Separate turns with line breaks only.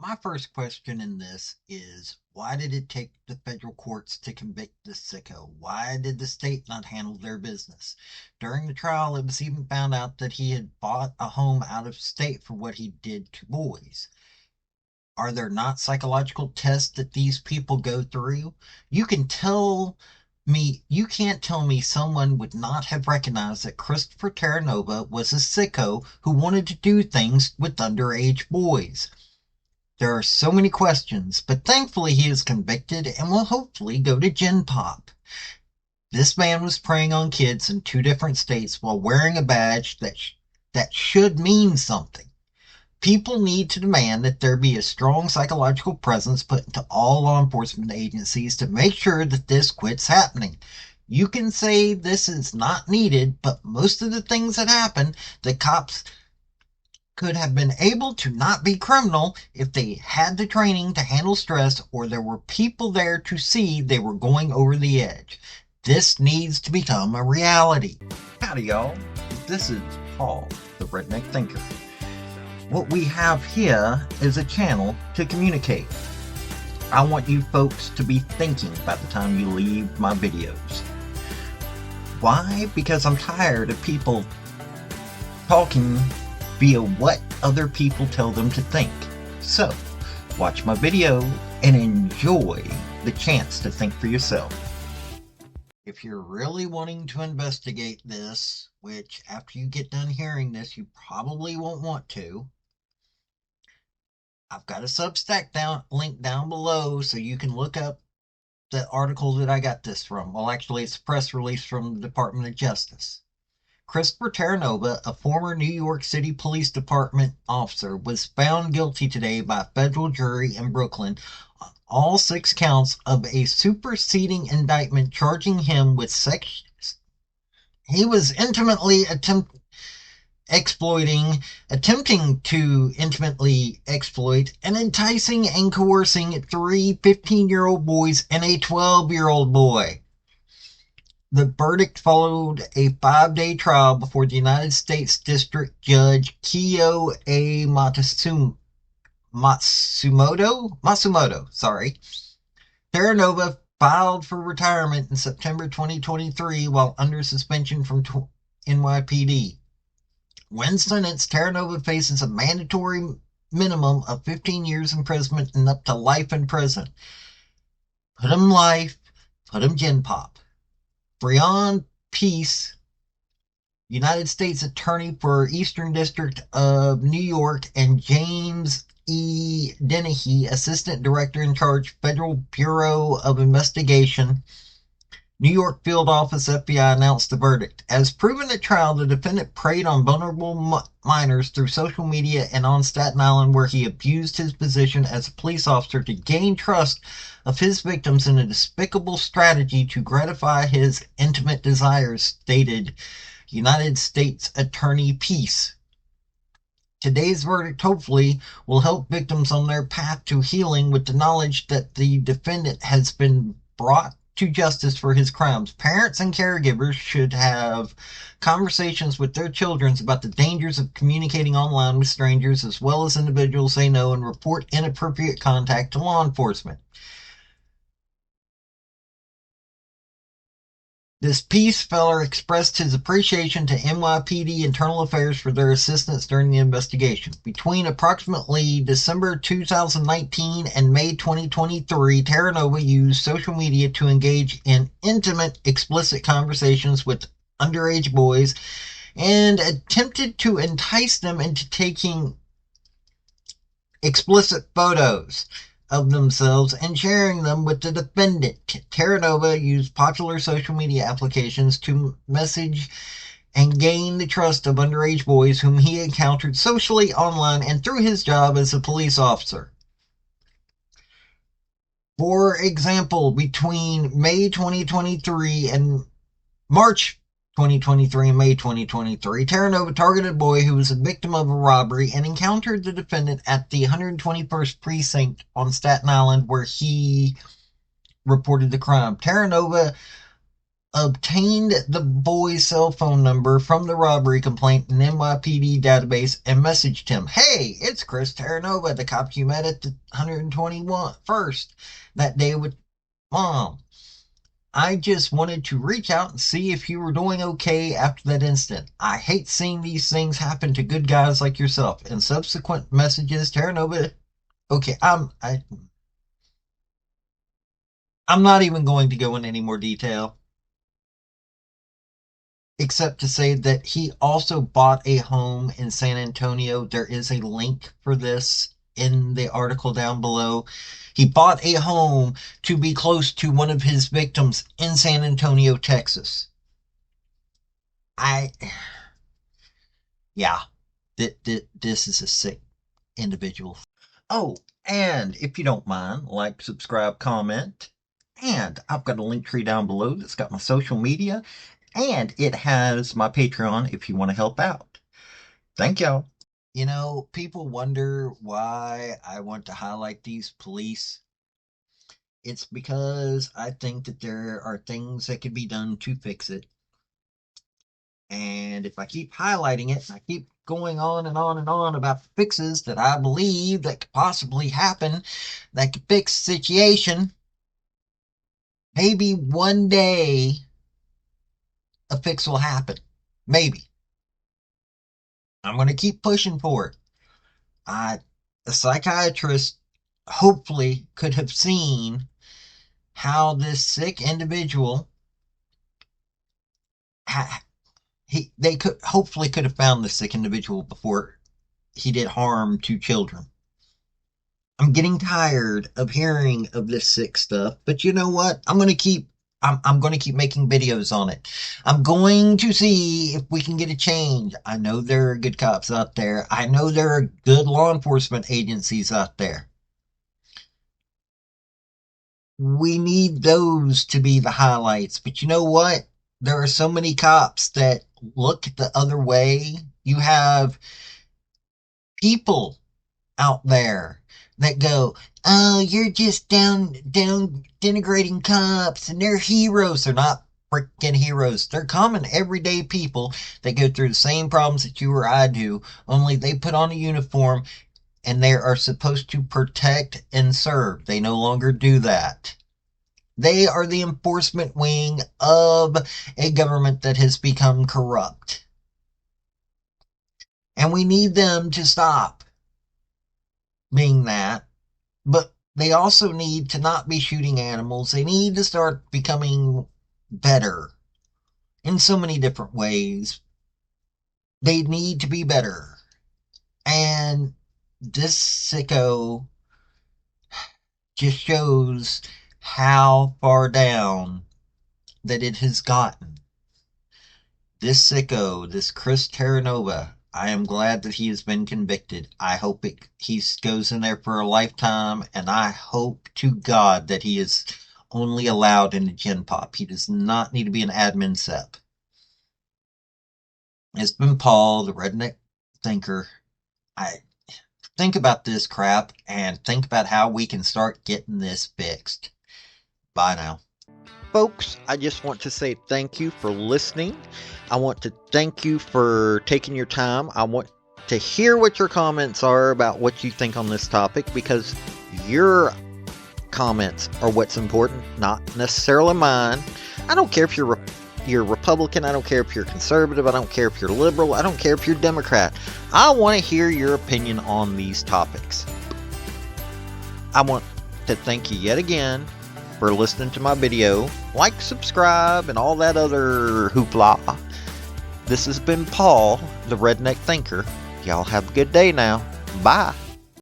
My first question in this is, why did it take the federal courts to convict the sicko? Why did the state not handle their business? During the trial, it was even found out that he had bought a home out of state for what he did to boys. Are there not psychological tests that these people go through? You can't tell me someone would not have recognized that Christopher Terranova was a sicko who wanted to do things with underage boys. There are so many questions, but thankfully he is convicted and will hopefully go to Gen Pop. This man was preying on kids in two different states while wearing a badge that should mean something. People need to demand that there be a strong psychological presence put into all law enforcement agencies to make sure that this quits happening. You can say this is not needed, but most of the things that happen, the cops could have been able to not be criminal if they had the training to handle stress or there were people there to see they were going over the edge. This needs to become a reality. Howdy, y'all. This is Paul, the Redneck Thinker. What we have here is a channel to communicate. I want you folks to be thinking by the time you leave my videos. Why? Because I'm tired of people talking via what other people tell them to think. So, watch my video and enjoy the chance to think for yourself. If you're really wanting to investigate this, which after you get done hearing this, you probably won't want to, I've got a Substack link down below so you can look up the article that I got this from. Well, actually, it's a press release from the Department of Justice. Christopher Terranova, a former New York City Police Department officer, was found guilty today by a federal jury in Brooklyn on all 6 counts of a superseding indictment charging him with sex. He was attempting to intimately exploit and enticing and coercing 3 15-year-old boys and a 12-year-old boy. The verdict followed a 5-day trial before the United States District Judge Kiyo A. Matsumoto. Terranova filed for retirement in September 2023 while under suspension from NYPD. When sentenced, Terranova faces a mandatory minimum of 15 years imprisonment and up to life in prison. Put him life, put him Gen Pop. Breon Peace, United States Attorney for Eastern District of New York, and James E. Dennehy, Assistant Director in Charge, Federal Bureau of Investigation, New York Field Office FBI, announced the verdict. As proven at trial, the defendant preyed on vulnerable minors through social media and on Staten Island, where he abused his position as a police officer to gain trust of his victims in a despicable strategy to gratify his intimate desires, stated United States Attorney Peace. Today's verdict hopefully will help victims on their path to healing with the knowledge that the defendant has been brought to justice for his crimes. Parents and caregivers should have conversations with their children about the dangers of communicating online with strangers as well as individuals they know and report inappropriate contact to law enforcement. This peace feller expressed his appreciation to NYPD Internal Affairs for their assistance during the investigation. Between approximately December 2019 and May 2023, Terranova used social media to engage in intimate, explicit conversations with underage boys and attempted to entice them into taking explicit photos of themselves and sharing them with the defendant. Terranova used popular social media applications to message and gain the trust of underage boys whom he encountered socially, online, and through his job as a police officer. For example, between May 2023 and March 2023 and May 2023, Terranova targeted a boy who was a victim of a robbery and encountered the defendant at the 121st Precinct on Staten Island, where he reported the crime. Terranova obtained the boy's cell phone number from the robbery complaint in NYPD database and messaged him, "Hey, it's Chris Terranova, the cop you met at the 121st that day with Mom. I just wanted to reach out and see if you were doing okay after that incident. I hate seeing these things happen to good guys like yourself." And subsequent messages, Terranova. Okay, I'm not even going to go in any more detail, except to say that he also bought a home in San Antonio. There is a link for this in the article down below. He bought a home to be close to one of his victims in San Antonio, Texas. I, yeah, this is a sick individual. Oh, and if you don't mind, like, subscribe, comment. And I've got a link tree down below that's got my social media, and it has my Patreon if you want to help out. Thank y'all. You know, people wonder why I want to highlight these police. It's because I think that there are things that could be done to fix it. And if I keep highlighting it, and I keep going on and on and on about fixes that I believe that could possibly happen, that could fix the situation, maybe one day a fix will happen. Maybe. I'm going to keep pushing for it. A psychiatrist hopefully could have seen how this sick individual, they could hopefully could have found this sick individual before he did harm to children. I'm getting tired of hearing of this sick stuff, but you know what? I'm going to keep making videos on it. I'm going to see if we can get a change. I know there are good cops out there. I know there are good law enforcement agencies out there. We need those to be the highlights. But you know what? There are so many cops that look the other way. You have people out there that go, "Oh, you're just down denigrating cops and they're heroes." They're not freaking heroes. They're common everyday people that go through the same problems that you or I do, only they put on a uniform and they are supposed to protect and serve. They no longer do that. They are the enforcement wing of a government that has become corrupt. And we need them to stop being that. But they also need to not be shooting animals. They need to start becoming better in so many different ways. They need to be better. And this sicko just shows how far down that it has gotten. This sicko, this Chris Terranova, I am glad that he has been convicted. I hope he goes in there for a lifetime, and I hope to God that he is only allowed in a gen pop. He does not need to be an admin sep. It's been Paul, the redneck thinker. I think about this crap and think about how we can start getting this fixed. Bye now. Folks, I just want to say thank you for listening. I want to thank you for taking your time. I want to hear what your comments are about what you think on this topic, because your comments are what's important, not necessarily mine. I don't care if you're Republican. I don't care if you're conservative. I don't care if you're liberal. I don't care if you're Democrat. I want to hear your opinion on these topics. I want to thank you yet again for listening to my video. Like, subscribe, and all that other hoopla. This has been Paul, the redneck thinker. Y'all have a good day now. Bye.